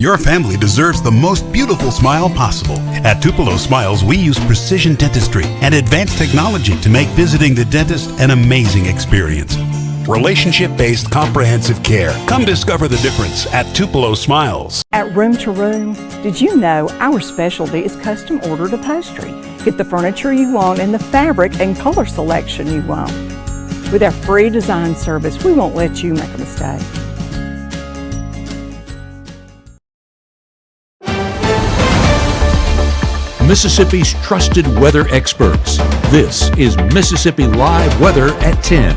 Your family deserves the most beautiful smile possible. At Tupelo Smiles, we use precision dentistry and advanced technology to make visiting the dentist an amazing experience. Relationship-based comprehensive care. Come discover the difference at Tupelo Smiles. At Room to Room, did you know our specialty is custom ordered upholstery? Get the furniture you want and the fabric and color selection you want. With our free design service, we won't let you make a mistake. Mississippi's trusted weather experts. This is Mississippi Live Weather at 10.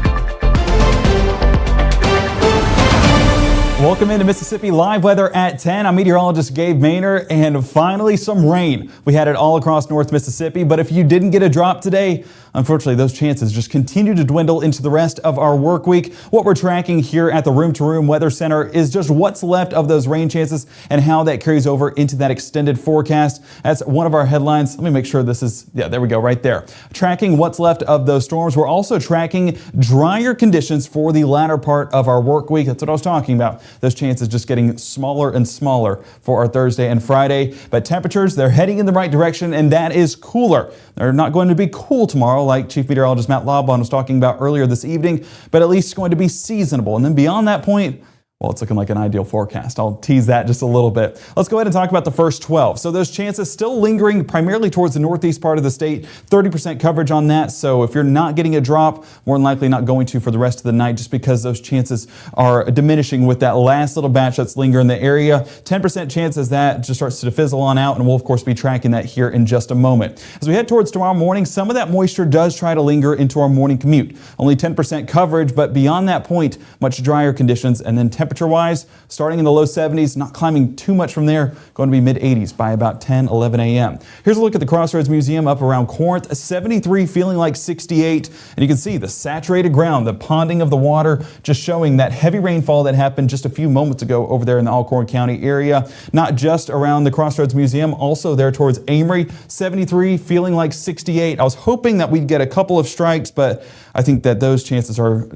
Welcome into Mississippi Live Weather at 10. I'm meteorologist Gabe Maynor, and finally some rain. We had it all across North Mississippi, but if you didn't get a drop today, unfortunately, those chances just continue to dwindle into the rest of our work week. What we're tracking here at the Room to Room Weather Center is just what's left of those rain chances and how that carries over into that extended forecast. That's one of our headlines. Let me make sure this is, yeah, there we go, right there. Tracking what's left of those storms. We're also tracking drier conditions for the latter part of our work week. That's what I was talking about. Those chances just getting smaller and smaller for our Thursday and Friday. But temperatures, they're heading in the right direction, and that is cooler. They're not going to be cool tomorrow like Chief Meteorologist Matt Laubon was talking about earlier this evening, but at least it's going to be seasonable. And then beyond that point, well, it's looking like an ideal forecast. I'll tease that just a little bit. Let's go ahead and talk about the first 12. So those chances still lingering primarily towards the northeast part of the state, 30% coverage on that. So if you're not getting a drop, more than likely not going to for the rest of the night just because those chances are diminishing with that last little batch that's lingering in the area. 10% chance as that just starts to fizzle on out, and we'll of course be tracking that here in just a moment. As we head towards tomorrow morning, some of that moisture does try to linger into our morning commute. Only 10% coverage, but beyond that point, much drier conditions, and then temperature-wise, starting in the low 70s, not climbing too much from there, going to be mid-80s by about 10, 11 a.m. Here's a look at the Crossroads Museum up around Corinth, 73 feeling like 68, and you can see the saturated ground, the ponding of the water, just showing that heavy rainfall that happened just a few moments ago over there in the Alcorn County area. Not just around the Crossroads Museum, also there towards Amory, 73 feeling like 68. I was hoping that we'd get a couple of strikes, but I think that those chances are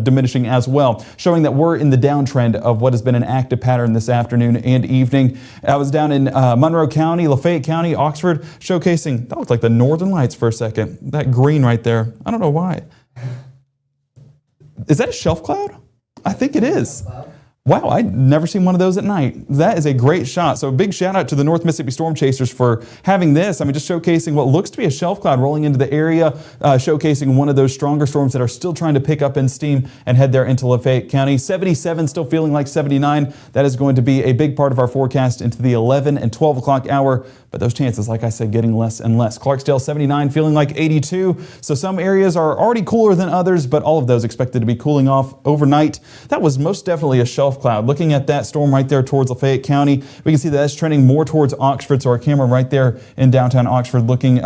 diminishing as well, showing that we're in the downtrend of what has been an active pattern this afternoon and evening. I was down in Monroe County, Lafayette County, Oxford, showcasing, that looked like the Northern Lights for a second. That green right there. I don't know why. Is that a shelf cloud? I think it is. Wow, I'd never seen one of those at night. That is a great shot. So a big shout out to the North Mississippi Storm Chasers for having this. I mean, just showcasing what looks to be a shelf cloud rolling into the area, showcasing one of those stronger storms that are still trying to pick up in steam and head there into Lafayette County. 77 still feeling like 79. That is going to be a big part of our forecast into the 11 and 12 o'clock hour. But those chances, like I said, getting less and less. Clarksdale 79 feeling like 82. So some areas are already cooler than others, but all of those expected to be cooling off overnight. That was most definitely a shelf cloud. Looking at that storm right there towards Lafayette County, we can see that that's trending more towards Oxford. So our camera right there in downtown Oxford looking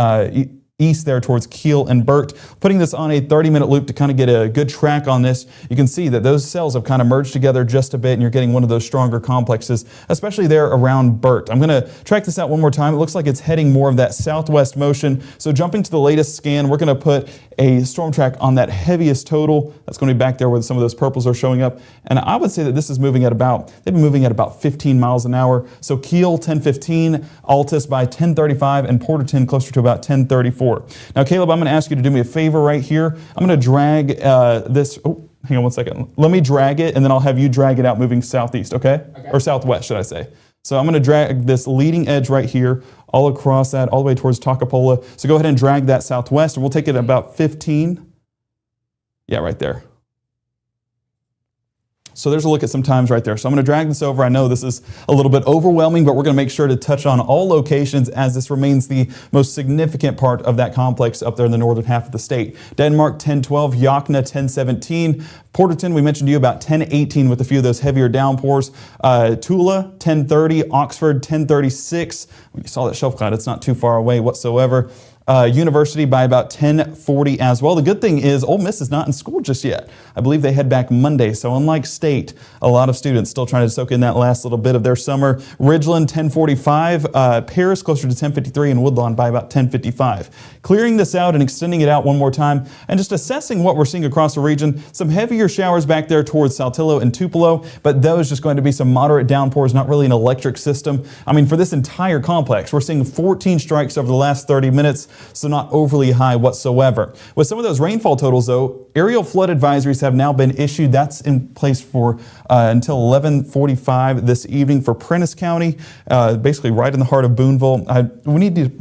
east there towards Kiel and Burt. Putting this on a 30-minute loop to kind of get a good track on this, you can see that those cells have kind of merged together just a bit, and you're getting one of those stronger complexes, especially there around Burt. I'm going to track this out one more time. It looks like it's heading more of that southwest motion. So jumping to the latest scan, we're going to put a storm track on that heaviest total. That's going to be back there where some of those purples are showing up. And I would say that this is moving at about, they've been moving at about 15 miles an hour. So Kiel 10:15, Altus by 10:35, and Porterton closer to about 10:34. Now, Caleb, I'm going to ask you to do me a favor right here. I'm going to drag this. Oh, hang on one second. Let me drag it, and then I'll have you drag it out moving southeast, okay? Or southwest, should I say. So I'm going to drag this leading edge right here all across that, all the way towards Toccopola. So go ahead and drag that southwest, and we'll take it at about 15. Yeah, right there. So there's a look at some times right there. So I'm going to drag this over. I know this is a little bit overwhelming, but we're going to make sure to touch on all locations as this remains the most significant part of that complex up there in the northern half of the state. Denmark 10:12, Yakima 10:17, Porterton, we mentioned to you about 10:18 with a few of those heavier downpours. Tula 10:30, Oxford 10:36. When you saw that shelf cloud, it's not too far away whatsoever. University by about 10:40 as well. The good thing is Ole Miss is not in school just yet. I believe they head back Monday. So unlike State, a lot of students still trying to soak in that last little bit of their summer. Ridgeland 10:45, Paris closer to 10:53, and Woodlawn by about 10:55. Clearing this out and extending it out one more time and just assessing what we're seeing across the region. Some heavier showers back there towards Saltillo and Tupelo, but those just going to be some moderate downpours, not really an electric system. I mean, for this entire complex, we're seeing 14 strikes over the last 30 minutes, so not overly high whatsoever. With some of those rainfall totals, though, aerial flood advisories have now been issued. That's in place for until 11:45 this evening for Prentiss County, basically right in the heart of Boonville. We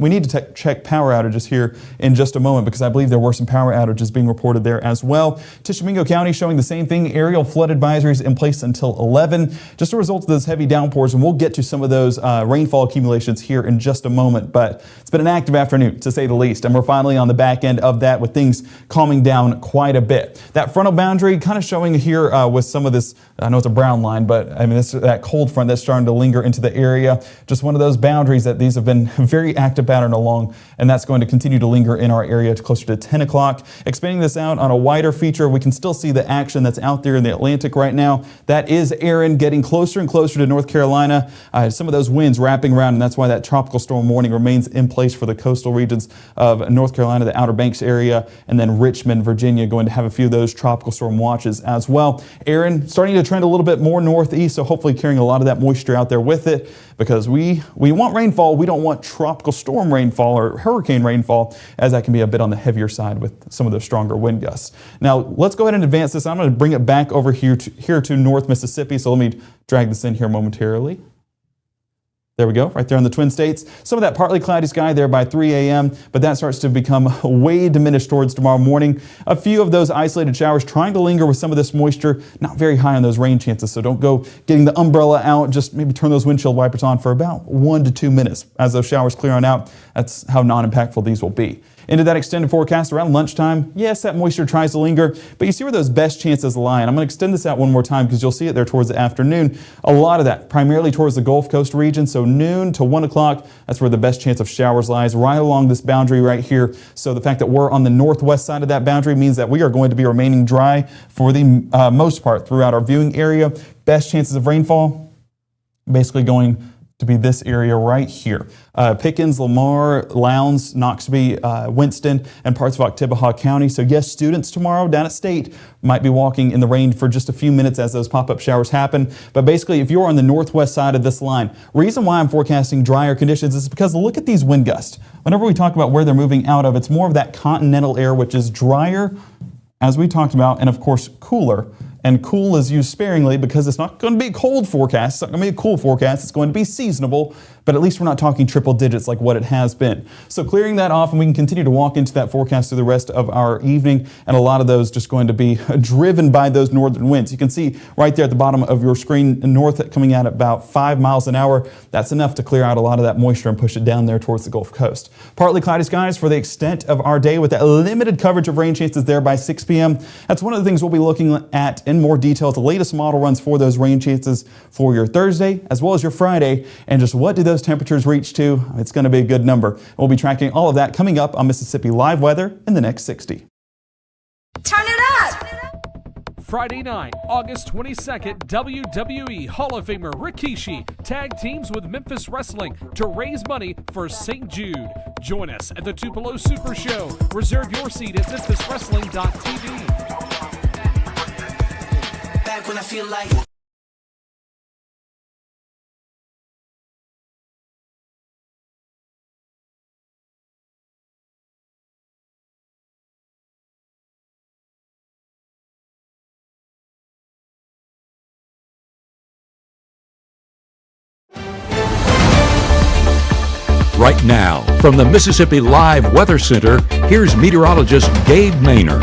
need to check power outages here in just a moment because I believe there were some power outages being reported there as well. Tishomingo County showing the same thing, aerial flood advisories in place until 11, just a result of those heavy downpours, and we'll get to some of those rainfall accumulations here in just a moment. But it's been an active afternoon, to say the least, and we're finally on the back end of that with things calming down quite a bit. That frontal boundary kind of showing here with some of this, I know it's a brown line, but I mean that cold front that's starting to linger into the area. Just one of those boundaries that these have been very active pattern along, and that's going to continue to linger in our area to closer to 10 o'clock. Expanding this out on a wider feature, we can still see the action that's out there in the Atlantic right now. That is Aaron getting closer and closer to North Carolina. Some of those winds wrapping around, and that's why that tropical storm warning remains in place for the coastal regions of North Carolina, the Outer Banks area, and then Richmond, Virginia, going to have a few of those tropical storm watches as well. Aaron starting to trend a little bit more northeast, so hopefully carrying a lot of that moisture out there with it, because we want rainfall. We don't want tropical storm rainfall or hurricane rainfall, as that can be a bit on the heavier side with some of those stronger wind gusts. Now, let's go ahead and advance this. I'm going to bring it back over here to North Mississippi, so let me drag this in here momentarily. There we go, right there on the Twin States. Some of that partly cloudy sky there by 3 a.m., but that starts to become way diminished towards tomorrow morning. A few of those isolated showers trying to linger with some of this moisture, not very high on those rain chances, so don't go getting the umbrella out. Just maybe turn those windshield wipers on for about 1 to 2 minutes. As those showers clear on out, that's how non-impactful these will be. Into that extended forecast around lunchtime, yes, that moisture tries to linger, but you see where those best chances lie. And I'm going to extend this out one more time because you'll see it there towards the afternoon. A lot of that primarily towards the Gulf Coast region. So noon to 1 o'clock, that's where the best chance of showers lies, right along this boundary right here. So the fact that we're on the northwest side of that boundary means that we are going to be remaining dry for the most part throughout our viewing area. Best chances of rainfall, basically going to be this area right here. Pickens, Lamar, Lowndes, Noxubee, Winston, and parts of Oktibbeha County. So yes, students tomorrow down at State might be walking in the rain for just a few minutes as those pop-up showers happen. But basically, if you're on the northwest side of this line, reason why I'm forecasting drier conditions is because look at these wind gusts. Whenever we talk about where they're moving out of, it's more of that continental air, which is drier, as we talked about, and of course, cooler. And cool is used sparingly because it's not going to be a cold forecast. It's not going to be a cool forecast. It's going to be seasonable, but at least we're not talking triple digits like what it has been. So clearing that off, and we can continue to walk into that forecast through the rest of our evening, and a lot of those just going to be driven by those northern winds. You can see right there at the bottom of your screen, north coming out at about 5 miles an hour. That's enough to clear out a lot of that moisture and push it down there towards the Gulf Coast. Partly cloudy skies for the extent of our day with that limited coverage of rain chances there by 6 p.m. That's one of the things we'll be looking at in more detail. The latest model runs for those rain chances for your Thursday as well as your Friday, and just what do those temperatures reach to? It's going to be a good number. We'll be tracking all of that coming up on Mississippi Live Weather in the next 60. Turn it up! Friday night, August 22nd, WWE Hall of Famer Rikishi tag teams with Memphis Wrestling to raise money for St. Jude. Join us at the Tupelo Super Show. Reserve your seat at memphiswrestling.tv. Back when I feel like Right now, from the Mississippi Live Weather Center, here's meteorologist Gabe Maynor.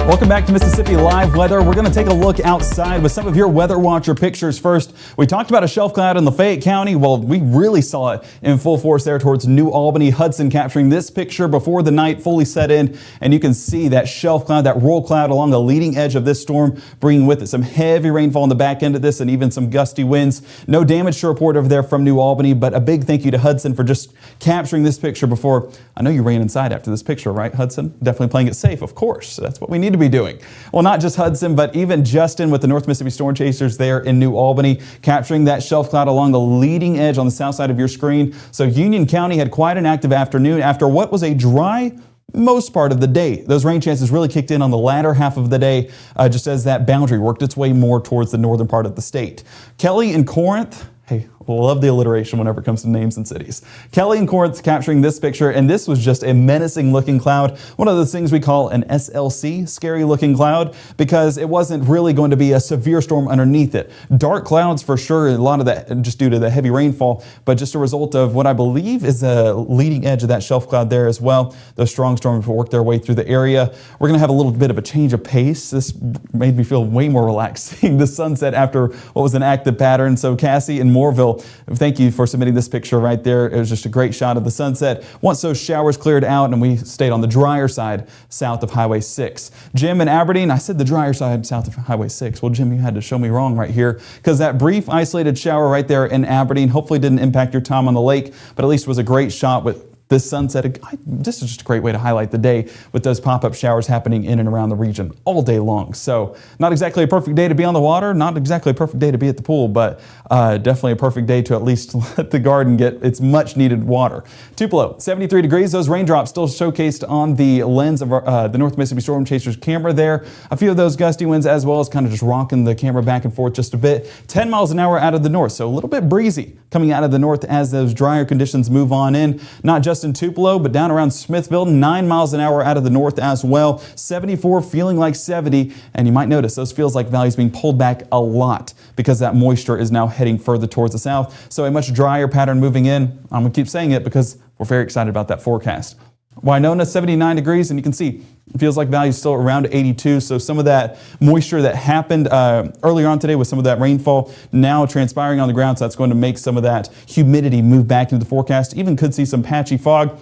Welcome back to Mississippi Live Weather. We're going to take a look outside with some of your Weather Watcher pictures first. We talked about a shelf cloud in Lafayette County. Well, we really saw it in full force there towards New Albany. Hudson capturing this picture before the night fully set in. And you can see that shelf cloud, that roll cloud along the leading edge of this storm, bringing with it some heavy rainfall on the back end of this and even some gusty winds. No damage to report over there from New Albany, but a big thank you to Hudson for just capturing this picture before. I know you ran inside after this picture, right, Hudson? Definitely playing it safe, of course. That's what we need to be doing. Well, not just Hudson, but even Justin with the North Mississippi Storm Chasers there in New Albany, capturing that shelf cloud along the leading edge on the south side of your screen. So Union County had quite an active afternoon after what was a dry most part of the day. Those rain chances really kicked in on the latter half of the day, just as that boundary worked its way more towards the northern part of the state. Kelly and Corinth, hey, love the alliteration whenever it comes to names and cities. Kelly and Corinth capturing this picture, and this was just a menacing looking cloud. One of those things we call an SLC, scary looking cloud, because it wasn't really going to be a severe storm underneath it. Dark clouds for sure, a lot of that just due to the heavy rainfall, but just a result of what I believe is a leading edge of that shelf cloud there as well. Those strong storms will work their way through the area. We're going to have a little bit of a change of pace. This made me feel way more relaxed seeing the sunset after what was an active pattern. So Cassie and Moorville, thank you for submitting this picture right there. It was just a great shot of the sunset once those showers cleared out and we stayed on the drier side south of Highway 6. Jim in Aberdeen, I said the drier side south of Highway 6. Well, Jim, you had to show me wrong right here because that brief isolated shower right there in Aberdeen hopefully didn't impact your time on the lake, but at least was a great shot with this sunset. This is just a great way to highlight the day with those pop-up showers happening in and around the region all day long. So not exactly a perfect day to be on the water, not exactly a perfect day to be at the pool, but definitely a perfect day to at least let the garden get its much needed water. Tupelo, 73 degrees. Those raindrops still showcased on the lens of the North Mississippi Storm Chasers camera there. A few of those gusty winds as well as kind of just rocking the camera back and forth just a bit. 10 miles an hour out of the north, so a little bit breezy coming out of the north as those drier conditions move on in. Not just in Tupelo, but down around Smithville, 9 miles an hour out of the north as well. 74 feeling like 70, and you might notice those feels like values being pulled back a lot because that moisture is now heading further towards the south. So a much drier pattern moving in. I'm going to keep saying it because we're very excited about that forecast. Winona, 79 degrees, and you can see it feels like values still around 82. So some of that moisture that happened earlier on today with some of that rainfall now transpiring on the ground. So that's going to make some of that humidity move back into the forecast. Even could see some patchy fog.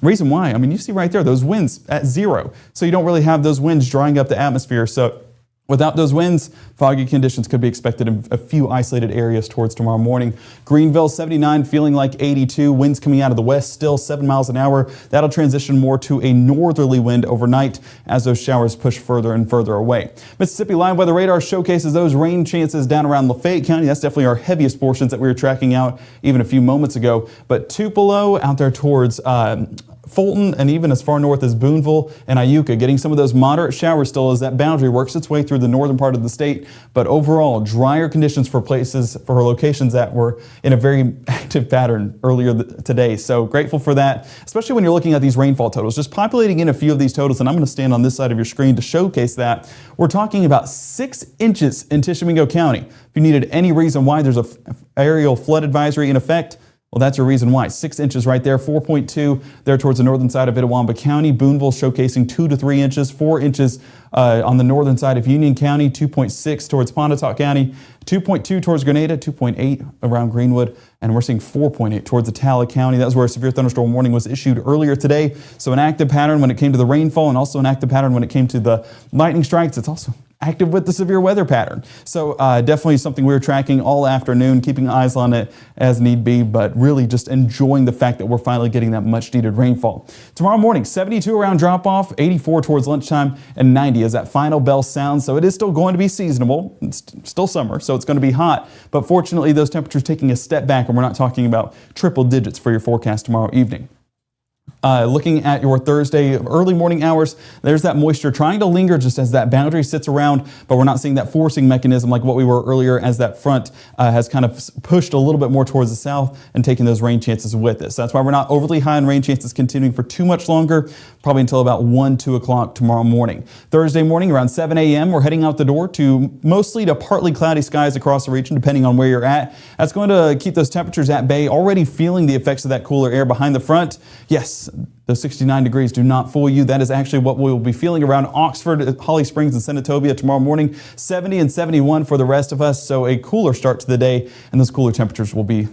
Reason why, I mean, you see right there, those winds at 0. So you don't really have those winds drying up the atmosphere. So without those winds, foggy conditions could be expected in a few isolated areas towards tomorrow morning. Greenville, 79, feeling like 82. Winds coming out of the west, still 7 miles an hour. That'll transition more to a northerly wind overnight as those showers push further and further away. Mississippi Live Weather Radar showcases those rain chances down around Lafayette County. That's definitely our heaviest portions that we were tracking out even a few moments ago. But Tupelo out there towards Fulton and even as far north as Boonville and Iuka, getting some of those moderate showers still as that boundary works its way through the northern part of the state. But overall, drier conditions for locations that were in a very active pattern earlier today. So grateful for that, especially when you're looking at these rainfall totals. Just populating in a few of these totals, and I'm going to stand on this side of your screen to showcase that. We're talking about 6 inches in Tishomingo County. If you needed any reason why there's a aerial flood advisory in effect, well, that's your reason why. 6 inches right there, 4.2 there towards the northern side of Itawamba County. Boonville showcasing 2 to 3 inches, 4 inches on the northern side of Union County, 2.6 towards Pontotoc County, 2.2 towards Grenada, 2.8 around Greenwood, and we're seeing 4.8 towards Attala County. That was where a severe thunderstorm warning was issued earlier today. So an active pattern when it came to the rainfall and also an active pattern when it came to the lightning strikes. It's also active with the severe weather pattern. So definitely something we were tracking all afternoon, keeping eyes on it as need be, but really just enjoying the fact that we're finally getting that much needed rainfall. Tomorrow morning, 72 around drop off, 84 towards lunchtime, and 90 as that final bell sounds. So it is still going to be seasonable. It's still summer, so it's going to be hot. But fortunately, those temperatures taking a step back, and we're not talking about triple digits for your forecast tomorrow evening. Looking at your Thursday early morning hours, there's that moisture trying to linger just as that boundary sits around, but we're not seeing that forcing mechanism like what we were earlier as that front has kind of pushed a little bit more towards the south and taking those rain chances with it. So that's why we're not overly high on rain chances continuing for too much longer, probably until about 1, 2 o'clock tomorrow morning. Thursday morning around 7 a.m. we're heading out the door to mostly to partly cloudy skies across the region depending on where you're at. That's going to keep those temperatures at bay, already feeling the effects of that cooler air behind the front. Yes, Those 69 degrees do not fool you. That is actually what we will be feeling around Oxford, Holly Springs, and Senatobia tomorrow morning. 70 and 71 for the rest of us. So a cooler start to the day, and those cooler temperatures will be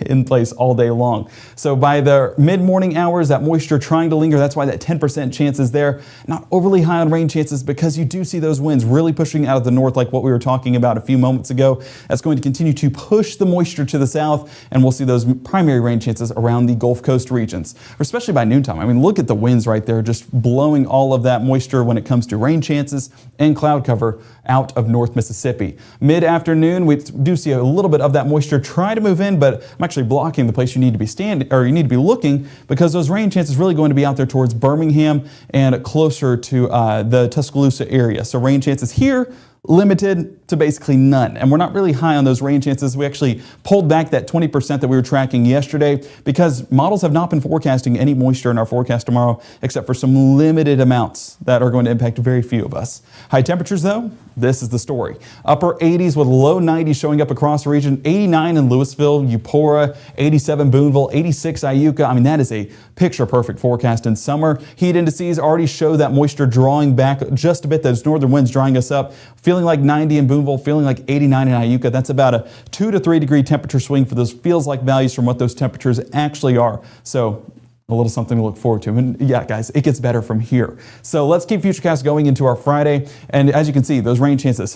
in place all day long. So by the mid-morning hours, that moisture trying to linger. That's why that 10% chance is there. Not overly high on rain chances because you do see those winds really pushing out of the north like what we were talking about a few moments ago. That's going to continue to push the moisture to the south, and we'll see those primary rain chances around the Gulf Coast regions, especially by noontime. I mean, look at the winds right there, just blowing all of that moisture when it comes to rain chances and cloud cover out of North Mississippi. Mid-afternoon, we do see a little bit of that moisture try to move in, but I'm actually blocking the place you need to be standing, or you need to be looking, because those rain chances really going to be out there towards Birmingham and closer to the Tuscaloosa area. So rain chances here, limited to basically none. And we're not really high on those rain chances. We actually pulled back that 20% that we were tracking yesterday because models have not been forecasting any moisture in our forecast tomorrow, except for some limited amounts that are going to impact very few of us. High temperatures though, this is the story. Upper 80s with low 90s showing up across the region. 89 in Louisville, Eupora, 87 Boonville, 86 Iuka. I mean, that is a picture perfect forecast in summer. Heat indices already show that moisture drawing back just a bit. Those northern winds drying us up. Feeling like 90 in Boonville, feeling like 89 in Iuka. That's about a 2 to 3 degree temperature swing for those feels like values from what those temperatures actually are. So a little something to look forward to. And yeah, guys, it gets better from here. So let's keep Futurecast going into our Friday. And as you can see, those rain chances,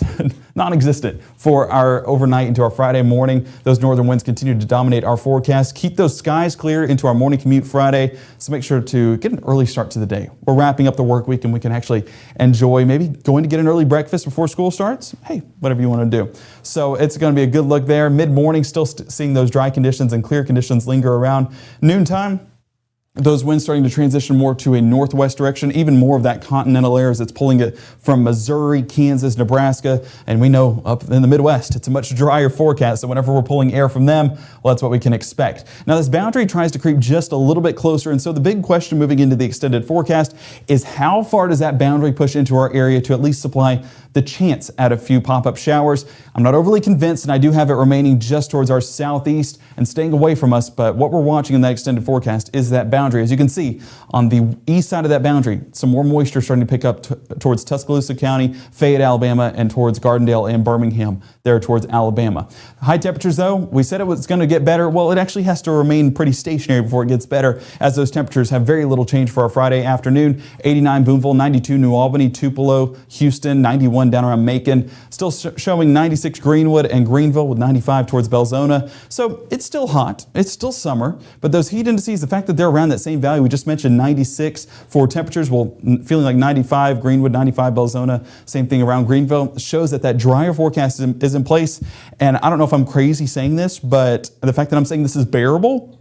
non-existent for our overnight into our Friday morning. Those northern winds continue to dominate our forecast. Keep those skies clear into our morning commute Friday. So make sure to get an early start to the day. We're wrapping up the work week and we can actually enjoy maybe going to get an early breakfast before school starts. Hey, whatever you want to do. So it's going to be a good look there. Mid-morning, still seeing those dry conditions and clear conditions linger around. Noontime, those winds starting to transition more to a northwest direction, even more of that continental air as it's pulling it from Missouri, Kansas, Nebraska, and we know up in the Midwest, it's a much drier forecast, so whenever we're pulling air from them, well, that's what we can expect. Now, this boundary tries to creep just a little bit closer, and so the big question moving into the extended forecast is how far does that boundary push into our area to at least supply the chance at a few pop-up showers? I'm not overly convinced, and I do have it remaining just towards our southeast and staying away from us, but what we're watching in that extended forecast is that boundary. As you can see, on the east side of that boundary, some more moisture starting to pick up towards Tuscaloosa County, Fayette, Alabama, and towards Gardendale and Birmingham, there towards Alabama. High temperatures, though, we said it was going to get better. Well, it actually has to remain pretty stationary before it gets better, as those temperatures have very little change for our Friday afternoon. 89 Boonville, 92 New Albany, Tupelo, Houston, 91 down around Macon. Still showing 96 Greenwood and Greenville with 95 towards Belzona. So it's still hot. It's still summer, but those heat indices, the fact that they're around that same value, we just mentioned 96 for temperatures, well, feeling like 95 Greenwood, 95 Belzona, same thing around Greenville, shows that that drier forecast is in place. And I don't know if I'm crazy saying this, but the fact that I'm saying this is bearable,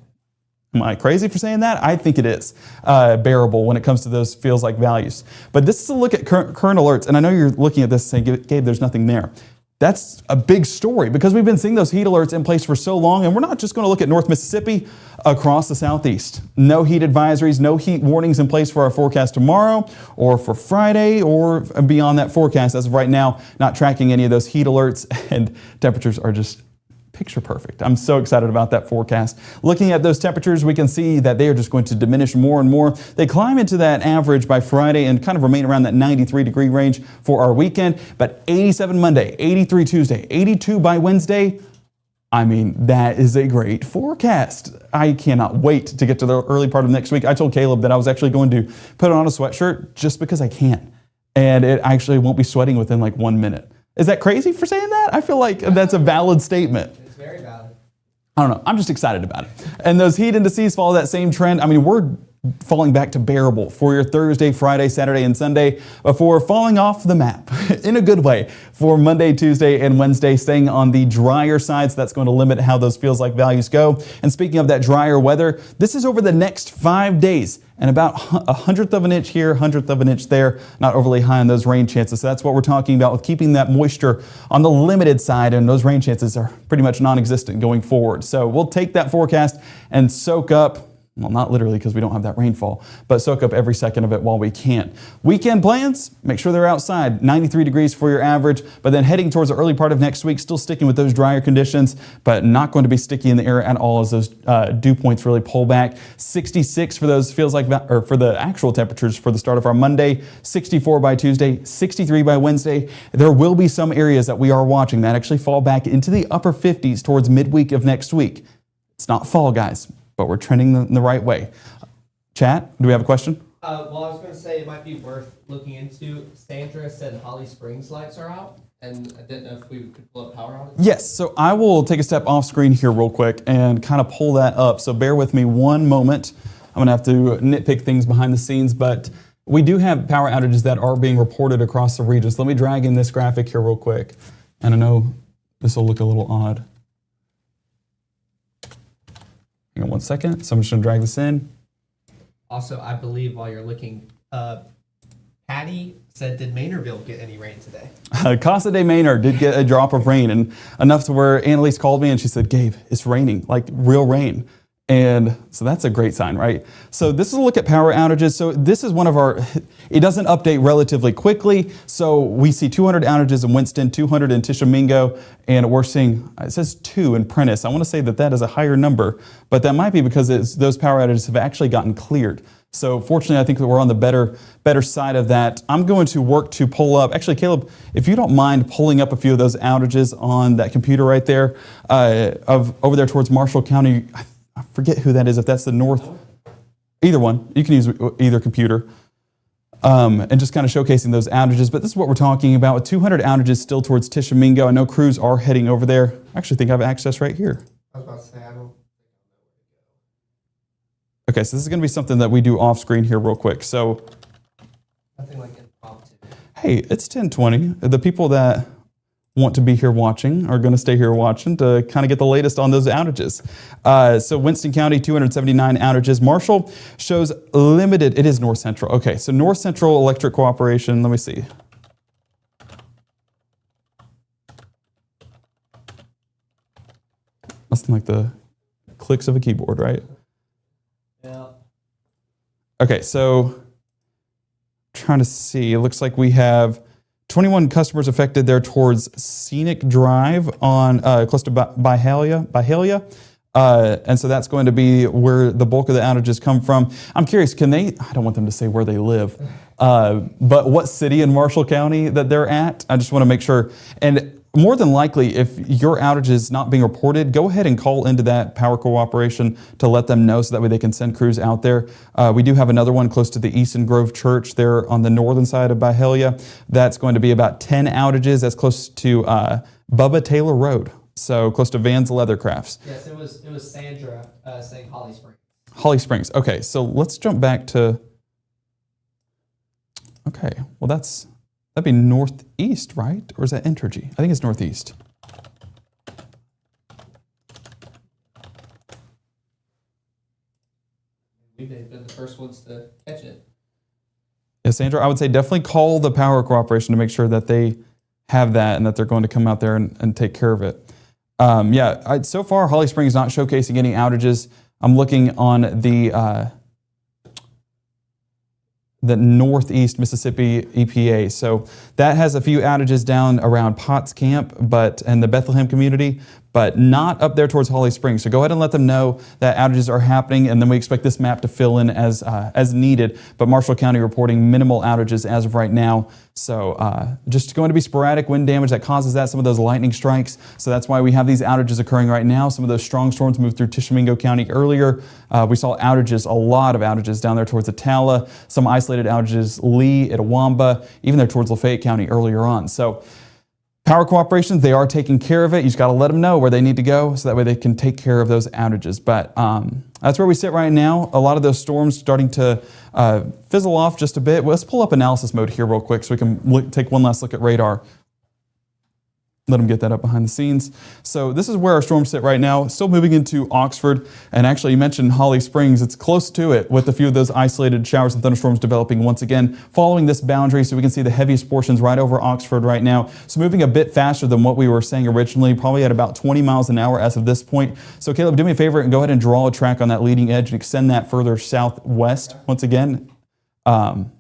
am I crazy for saying that? I think it is bearable when it comes to those feels like values. But this is a look at current alerts, and I know you're looking at this saying, Gabe, there's nothing there. That's a big story because we've been seeing those heat alerts in place for so long, and we're not just going to look at North Mississippi, across the southeast. No heat advisories, no heat warnings in place for our forecast tomorrow or for Friday or beyond that forecast. As of right now, not tracking any of those heat alerts, and temperatures are just picture perfect. I'm so excited about that forecast. Looking at those temperatures, we can see that they are just going to diminish more and more. They climb into that average by Friday and kind of remain around that 93 degree range for our weekend, but 87 Monday, 83 Tuesday, 82 by Wednesday. I mean, that is a great forecast. I cannot wait to get to the early part of next week. I told Caleb that I was actually going to put on a sweatshirt just because I can. And it actually won't be sweating within like 1 minute. Is that crazy for saying that? I feel like that's a valid statement. It's very valid. I don't know. I'm just excited about it. And those heat indices follow that same trend. I mean, we're falling back to bearable for your Thursday, Friday, Saturday, and Sunday before falling off the map in a good way for Monday, Tuesday, and Wednesday, staying on the drier side. So that's going to limit how those feels like values go. And speaking of that drier weather, this is over the next 5 days and about 1/100th of an inch here, 1/100th of an inch there, not overly high on those rain chances. So that's what we're talking about with keeping that moisture on the limited side, and those rain chances are pretty much non-existent going forward. So we'll take that forecast and soak up well, not literally because we don't have that rainfall, but soak up every second of it while we can. Weekend plans, make sure they're outside. 93 degrees for your average, but then heading towards the early part of next week, still sticking with those drier conditions, but not going to be sticky in the air at all as those dew points really pull back. 66 for those for the actual temperatures for the start of our Monday, 64 by Tuesday, 63 by Wednesday. There will be some areas that we are watching that actually fall back into the upper 50s towards midweek of next week. It's not fall, guys, but we're trending in the right way. Chat, do we have a question? Well, I was going to say it might be worth looking into. Sandra said Holly Springs lights are out, and I didn't know if we could pull up power on it. Yes, so I will take a step off screen here real quick and kind of pull that up. So bear with me one moment. I'm going to have to nitpick things behind the scenes, but we do have power outages that are being reported across the region. So let me drag in this graphic here real quick. And I know this will look a little odd. Hang on one second. So I'm just going to drag this in. Also, I believe while you're looking, Patty said, did Maynardville get any rain today? Casa de Maynard did get a drop of rain, and enough to where Annalise called me and she said, Gabe, it's raining, like real rain. And so that's a great sign, right? So this is a look at power outages. So this is one of our, it doesn't update relatively quickly. So we see 200 outages in Winston, 200 in Tishomingo, and we're seeing, it says 2 in Prentice. I want to say that that is a higher number, but that might be because those power outages have actually gotten cleared. So fortunately, I think that we're on the better side of that. I'm going to work to pull up, actually, Caleb, if you don't mind pulling up a few of those outages on that computer right there, over there towards Marshall County. I forget who that is, if that's the north, either one. You can use either computer. And just kind of showcasing those outages. But this is what we're talking about, with 200 outages still towards Tishomingo. I know crews are heading over there. I actually think I have access right here. I was about to say, I don't. Okay, so this is going to be something that we do off screen here real quick. So, Nothing like impromptu. hey, it's 10:20. The people that want to be here watching are going to stay here watching to kind of get the latest on those outages. So Winston County, 279 outages. Marshall shows limited. It is North Central. Okay, so North Central Electric Cooperation. Let me see. Nothing like the clicks of a keyboard, right? Yeah. Okay, so trying to see. It looks like we have 21 customers affected there towards Scenic Drive on close to Byhalia. And so that's going to be where the bulk of the outages come from. I'm curious, I don't want them to say where they live, but what city in Marshall County that they're at? I just want to make sure. And more than likely, if your outage is not being reported, go ahead and call into that power cooperation to let them know so that way they can send crews out there. We do have another one close to the Easton Grove Church there on the northern side of Byhalia. That's going to be about 10 outages. That's close to Bubba Taylor Road, so close to Vans Leathercrafts. Yes, it was Sandra saying Holly Springs. Holly Springs. Okay, so let's jump back to, okay, well that'd be northeast, right? Or is that Entergy? I think it's northeast. We've been the first ones to catch it. Yeah, Sandra, I would say definitely call the power cooperation to make sure that they have that and that they're going to come out there and take care of it. So far, Holly Springs is not showcasing any outages. I'm looking on the Northeast Mississippi EPA. So that has a few outages down around Potts Camp and the Bethlehem community, but not up there towards Holly Springs. So go ahead and let them know that outages are happening, and then we expect this map to fill in as needed. But Marshall County reporting minimal outages as of right now. So just going to be sporadic wind damage that causes that, some of those lightning strikes. So that's why we have these outages occurring right now. Some of those strong storms moved through Tishomingo County earlier. We saw outages, a lot of outages down there towards Atala, some isolated outages, Lee, Itawamba, even there towards Lafayette County earlier on. So power cooperations, they are taking care of it. You just got to let them know where they need to go so that way they can take care of those outages. But that's where we sit right now. A lot of those storms starting to fizzle off just a bit. Well, let's pull up analysis mode here real quick so we can take one last look at radar. Let them get that up behind the scenes. So this is where our storms sit right now, still moving into Oxford. And actually, you mentioned Holly Springs. It's close to it with a few of those isolated showers and thunderstorms developing once again, following this boundary. So we can see the heaviest portions right over Oxford right now. So moving a bit faster than what we were saying originally, probably at about 20 miles an hour as of this point. So Caleb, do me a favor and go ahead and draw a track on that leading edge and extend that further southwest once again. Am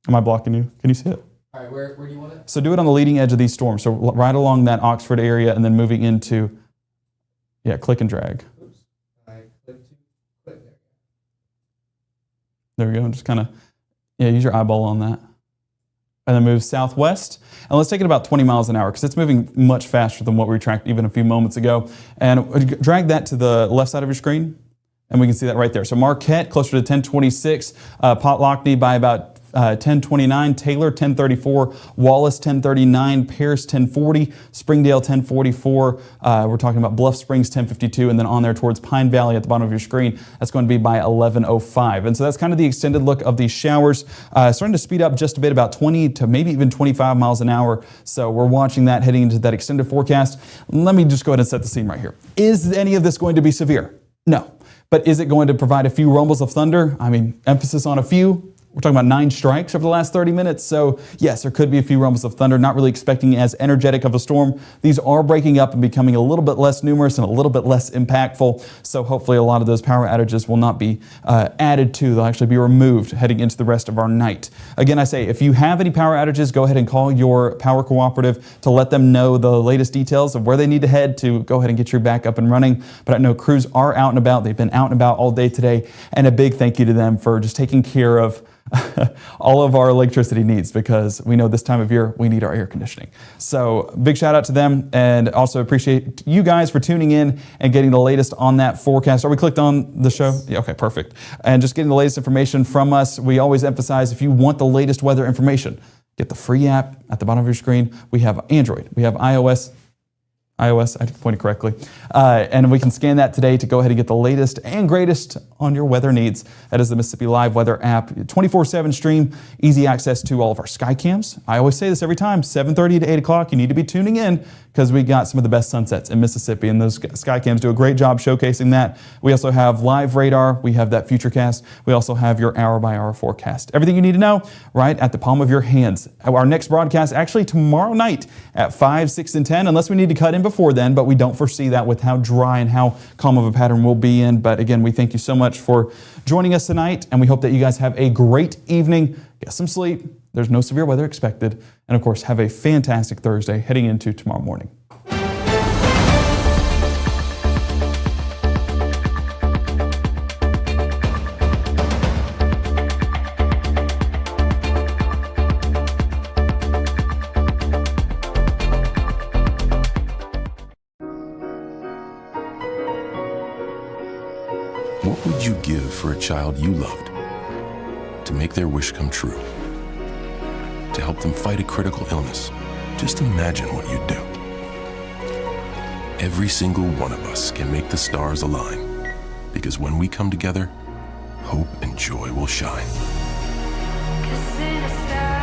I blocking you? Can you see it? All right, where do you want it? So do it on the leading edge of these storms. So right along that Oxford area and then moving into, click and drag. Oops. I click there. There we go. Just kind of, use your eyeball on that. And then move southwest. And let's take it about 20 miles an hour because it's moving much faster than what we tracked even a few moments ago. And drag that to the left side of your screen. And we can see that right there. So Marquette closer to 1026, Potlockney by about 1029, Taylor 1034, Wallace 1039, Pierce 1040, Springdale 1044. We're talking about Bluff Springs 1052, and then on there towards Pine Valley at the bottom of your screen, that's going to be by 1105. And so that's kind of the extended look of these showers. Starting to speed up just a bit, about 20 to maybe even 25 miles an hour. So we're watching that heading into that extended forecast. Let me just go ahead and set the scene right here. Is any of this going to be severe? No. But is it going to provide a few rumbles of thunder? I mean, emphasis on a few. We're talking about 9 strikes over the last 30 minutes. So yes, there could be a few rumbles of thunder. Not really expecting as energetic of a storm. These are breaking up and becoming a little bit less numerous and a little bit less impactful. So hopefully a lot of those power outages will not be added to. They'll actually be removed heading into the rest of our night. Again, I say, if you have any power outages, go ahead and call your power cooperative to let them know the latest details of where they need to head to go ahead and get your back up and running. But I know crews are out and about. They've been out and about all day today. And a big thank you to them for just taking care of all of our electricity needs, because we know this time of year we need our air conditioning. So big shout out to them, and also appreciate you guys for tuning in and getting the latest on that forecast. Are we clicked on the show? Yeah, okay, perfect. And just getting the latest information from us. We always emphasize, if you want the latest weather information, get the free app at the bottom of your screen. We have Android, we have iOS, I pointed correctly. And we can scan that today to go ahead and get the latest and greatest on your weather needs. That is the Mississippi Live Weather app. 24/7 stream, easy access to all of our sky cams. I always say this every time, 7:30 to 8 o'clock, you need to be tuning in because we got some of the best sunsets in Mississippi, and those sky cams do a great job showcasing that. We also have live radar. We have that Futurecast. We also have your hour-by-hour forecast. Everything you need to know right at the palm of your hands. Our next broadcast actually tomorrow night at 5, 6, and 10, unless we need to cut in before then, but we don't foresee that with how dry and how calm of a pattern we'll be in. But again, we thank you so much for joining us tonight, and we hope that you guys have a great evening. Get some sleep. There's no severe weather expected. And of course, have a fantastic Thursday heading into tomorrow morning. What would you give for a child you loved to make their wish come true? To help them fight a critical illness? Just imagine what you'd do. Every single one of us can make the stars align, because when we come together, hope and joy will shine. Kissing a star.